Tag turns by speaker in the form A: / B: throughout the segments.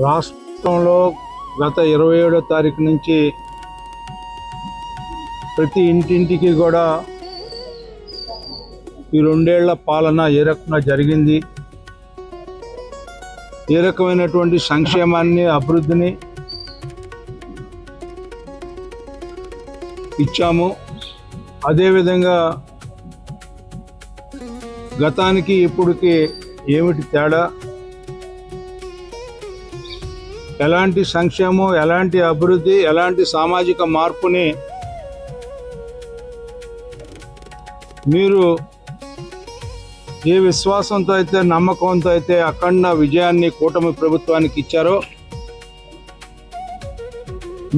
A: రాష్ట్రంలో గత 27వ తారీఖు నుంచి ప్రతి ఇంటింటికి కూడా ఈ 2 ఏళ్ల పాలన ఏ రకంగా జరిగింది, ఏ రకమైనటువంటి సంక్షేమాన్ని అభివృద్ధిని ఇచ్చాము, అదేవిధంగా గతానికి ఇప్పటికి ఏమిటి తేడా, ఎలాంటి సంక్షేమం, ఎలాంటి అభివృద్ధి, ఎలాంటి సామాజిక మార్పుని మీరు ఏ విశ్వాసంతో అయితే, నమ్మకంతో అయితే అఖండ విజయాన్ని కూటమి ప్రభుత్వానికి ఇచ్చారో,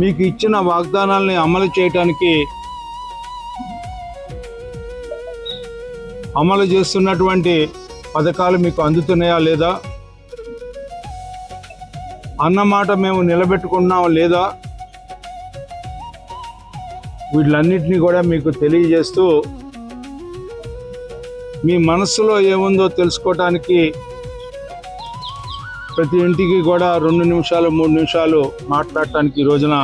A: మీకు ఇచ్చిన వాగ్దానాల్ని అమలు చేయడానికి అమలు చేస్తున్నటువంటి పథకాలు మీకు అందుతున్నాయా లేదా, అన్నమాట మేము నిలబెట్టుకున్నాం లేదా, వీటిలన్నిటినీ కూడా మీకు తెలియజేస్తూ మీ మనసులో ఏముందో తెలుసుకోవటానికి ప్రతి ఇంటికి కూడా 2 నిమిషాలు 3 నిమిషాలు మాట్లాడటానికి ఈ రోజున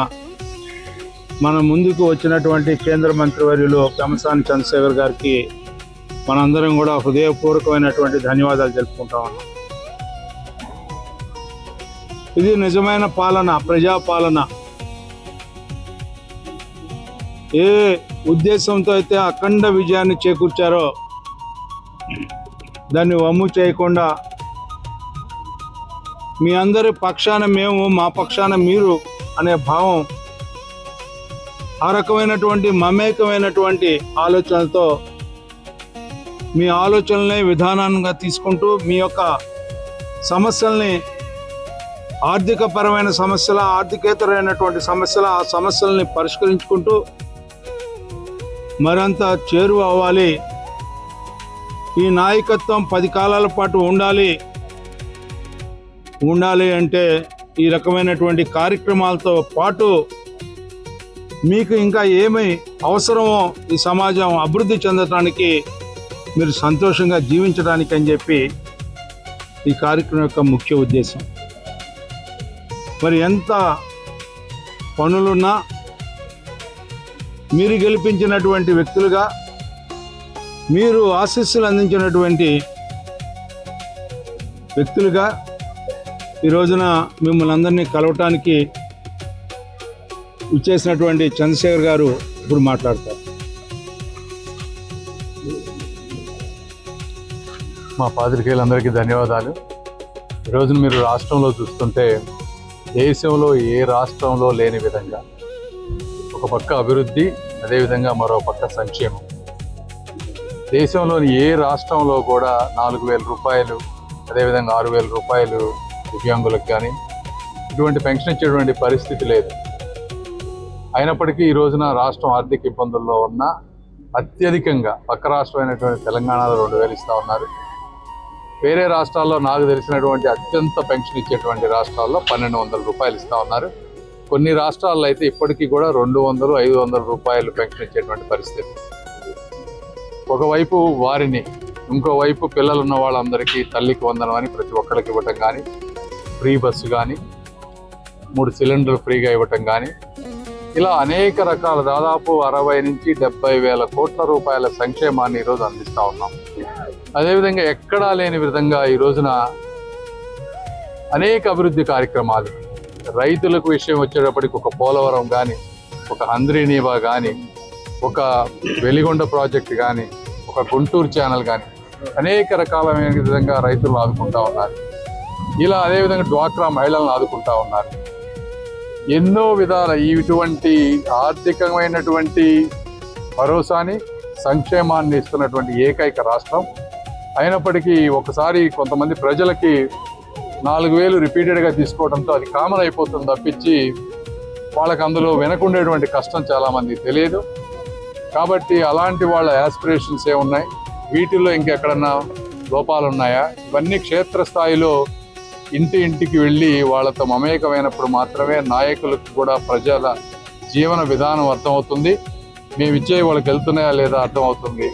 A: మన ముందుకు వచ్చినటువంటి కేంద్ర మంత్రివర్యులు పెమ్మసాని చంద్రశేఖర్ గారికి మనందరం కూడా హృదయపూర్వకమైనటువంటి ధన్యవాదాలు తెలుపుకుంటా ఉన్నాం. ఇది నిజమైన పాలన, ప్రజాపాలన. ఏ ఉద్దేశంతో అయితే అఖండ విజయాన్ని చేకూర్చారో దాన్ని వమ్ము చేయకుండా మీ అందరి పక్షాన మేము, మా పక్షాన మీరు అనే భావం, ఆ రకమైనటువంటి మమేకమైనటువంటి ఆలోచనలతో మీ ఆలోచనల్ని విధానంగా తీసుకుంటూ మీ యొక్క సమస్యల్ని, ఆర్థికపరమైన సమస్యల, ఆర్థికేతరమైనటువంటి సమస్యల, ఆ సమస్యల్ని పరిష్కరించుకుంటూ మరింత చేరువ అవ్వాలి. ఈ నాయకత్వం 10 కాలాల పాటు ఉండాలి అంటే ఈ రకమైనటువంటి కార్యక్రమాలతో పాటు మీకు ఇంకా ఏమి అవసరమో ఈ సమాజం అభివృద్ధి చెందడానికి, మీరు సంతోషంగా జీవించడానికి అని చెప్పి ఈ కార్యక్రమం యొక్క ముఖ్య ఉద్దేశం. మరి ఎంత పనులున్నా మీరు గెలిపించినటువంటి వ్యక్తులుగా, మీరు ఆశీస్సులు అందించినటువంటి వ్యక్తులుగా ఈ రోజున మిమ్మల్ని అందరినీ కలవటానికి ఇచ్చేసినటువంటి చంద్రశేఖర్ గారు ఇప్పుడు మాట్లాడతారు.
B: మా పాత్రికేయులందరికీ ధన్యవాదాలు. ఈరోజు మీరు రాష్ట్రంలో చూస్తుంటే దేశంలో ఏ రాష్ట్రంలో లేని విధంగా ఒక పక్క అభివృద్ధి, అదేవిధంగా మరో పక్క సంక్షేమం. దేశంలోని ఏ రాష్ట్రంలో కూడా 4,000 రూపాయలు, అదేవిధంగా 6,000 రూపాయలు దివ్యాంగులకు కానీ ఇటువంటి పెన్షన్ ఇచ్చేటువంటి పరిస్థితి లేదు. అయినప్పటికీ ఈ రోజున రాష్ట్రం ఆర్థిక ఇబ్బందుల్లో ఉన్న అత్యధికంగా పక్క రాష్ట్రమైనటువంటి తెలంగాణలో 2,000 ఇస్తూ ఉన్నారు. వేరే రాష్ట్రాల్లో నాకు తెలిసినటువంటి అత్యంత పెన్షన్ ఇచ్చేటువంటి రాష్ట్రాల్లో 1,200 రూపాయలు ఇస్తూ ఉన్నారు. కొన్ని రాష్ట్రాల్లో అయితే ఇప్పటికీ కూడా 200, 500 రూపాయలు పెన్షన్ ఇచ్చేటువంటి పరిస్థితి. ఒకవైపు వారిని, ఇంకోవైపు పిల్లలు ఉన్న వాళ్ళందరికీ తల్లికి వందనం అని ప్రతి ఒక్కరికి ఇవ్వటం కానీ, ఫ్రీ బస్సు కానీ, 3 సిలిండర్లు ఫ్రీగా ఇవ్వటం కానీ, ఇలా అనేక రకాల దాదాపు 60 నుంచి 70 వేల కోట్ల రూపాయల సంక్షేమాన్ని ఈరోజు అందిస్తూ ఉన్నాం. అదేవిధంగా ఎక్కడా లేని విధంగా ఈ రోజున అనేక అభివృద్ధి కార్యక్రమాలు, రైతులకు విషయం వచ్చేటప్పటికి ఒక పోలవరం కానీ, ఒక హంద్రీనీవా కానీ, ఒక వెలిగొండ ప్రాజెక్ట్ కానీ, ఒక గుంటూరు ఛానల్ కానీ అనేక రకాలైన విధంగా రైతులను ఆదుకుంటా ఉన్నారు. ఇలా అదేవిధంగా డ్వాక్రా మహిళలను ఆదుకుంటా ఉన్నారు. ఎన్నో విధాల ఇటువంటి ఆర్థికమైనటువంటి భరోసాని, సంక్షేమాన్ని ఇస్తున్నటువంటి ఏకైక రాష్ట్రం. అయినప్పటికీ ఒకసారి కొంతమంది ప్రజలకి 4,000 రిపీటెడ్గా తీసుకోవడంతో అది కామన్ అయిపోతుంది తప్పించి వాళ్ళకి అందులో వెనకుండేటువంటి కష్టం చాలామంది తెలియదు. కాబట్టి అలాంటి వాళ్ళ యాస్పిరేషన్స్ ఏమున్నాయి, వీటిల్లో ఇంకెక్కడన్నా లోపాలు ఉన్నాయా, ఇవన్నీ క్షేత్రస్థాయిలో ఇంటికి వెళ్ళి వాళ్ళతో మమేకమైనప్పుడు మాత్రమే నాయకులకు కూడా ప్రజల జీవన విధానం అర్థమవుతుంది. మేము ఇచ్చే వాళ్ళకి వెళ్తున్నాయా లేదా అర్థమవుతుంది.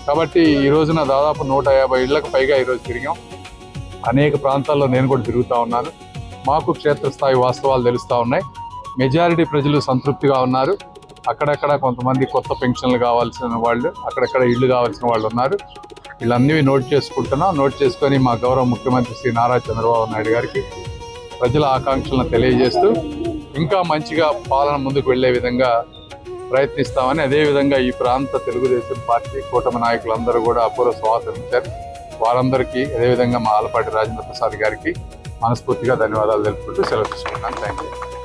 B: కాబట్టి ఈ రోజున దాదాపు 150 ఇళ్లకు పైగా ఈరోజు తిరిగాం. అనేక ప్రాంతాల్లో నేను కూడా తిరుగుతూ ఉన్నాను. మాకు క్షేత్రస్థాయి వాస్తవాలు తెలుస్తూ ఉన్నాయి. మెజారిటీ ప్రజలు సంతృప్తిగా ఉన్నారు. అక్కడక్కడ కొంతమంది కొత్త పెన్షన్లు కావాల్సిన వాళ్ళు, అక్కడక్కడ ఇళ్ళు కావాల్సిన వాళ్ళు ఉన్నారు. వీళ్ళన్నీ నోట్ చేసుకుంటున్నాం. నోట్ చేసుకొని మా గౌరవ ముఖ్యమంత్రి శ్రీ నారా చంద్రబాబు నాయుడు గారికి ప్రజల ఆకాంక్షలను తెలియజేస్తూ ఇంకా మంచిగా పాలన ముందుకు వెళ్లే విధంగా ప్రయత్నిస్తామని, అదేవిధంగా ఈ ప్రాంత తెలుగుదేశం పార్టీ కూటమి నాయకులందరూ కూడా అపూర్వ స్వాగతించారు. వారందరికీ అదేవిధంగా మా ఆలపాటి రాజేంద్ర ప్రసాద్ గారికి మనస్ఫూర్తిగా ధన్యవాదాలు తెలుపుకుంటూ సెలవు తీసుకుంటున్నాను. Thank you.